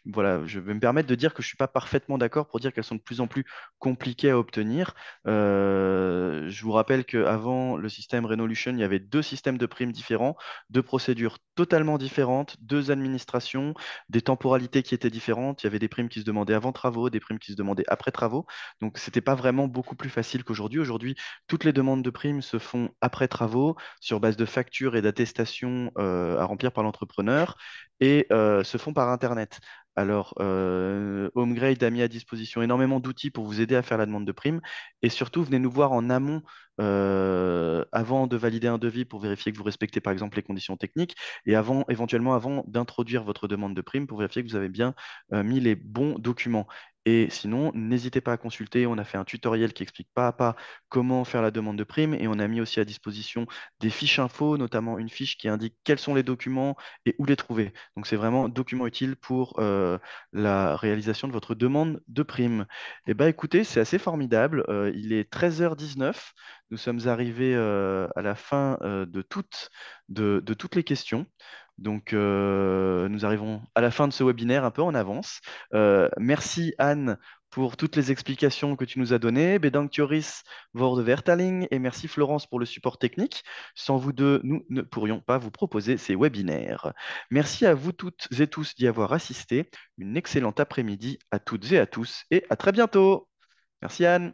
voilà, je vais me permettre de dire que je ne suis pas parfaitement d'accord pour dire qu'elles sont de plus en plus compliquées à obtenir. Je vous rappelle qu'avant le système Renolution, il y avait deux systèmes de primes différents, deux procédures totalement différentes, deux administrations, des temporalités qui étaient différentes. Il y avait des primes qui se demandaient avant travaux, des primes qui se demandaient après travaux. Donc, ce n'était pas vraiment beaucoup plus facile qu'aujourd'hui. Aujourd'hui, toutes les demandes de primes se font après travaux sur base de factures et d'attestations à remplir par l'entrepreneur et se font par Internet. Alors, HomeGrade a mis à disposition énormément d'outils pour vous aider à faire la demande de prime et surtout, venez nous voir en amont avant de valider un devis pour vérifier que vous respectez par exemple les conditions techniques et éventuellement avant d'introduire votre demande de prime pour vérifier que vous avez bien mis les bons documents. Et sinon, n'hésitez pas à consulter. On a fait un tutoriel qui explique pas à pas comment faire la demande de prime et on a mis aussi à disposition des fiches infos, notamment une fiche qui indique quels sont les documents et où les trouver. Donc c'est vraiment un document utile pour la réalisation de votre demande de prime. Eh bien écoutez, c'est assez formidable. Il est 13h19. Nous sommes arrivés à la fin de toutes les questions. Donc, nous arrivons à la fin de ce webinaire un peu en avance. Merci Anne pour toutes les explications que tu nous as données. Bedankt Joris voor de vertaling et merci Florence pour le support technique. Sans vous deux, nous ne pourrions pas vous proposer ces webinaires. Merci à vous toutes et tous d'y avoir assisté. Une excellente après-midi à toutes et à tous et à très bientôt. Merci Anne.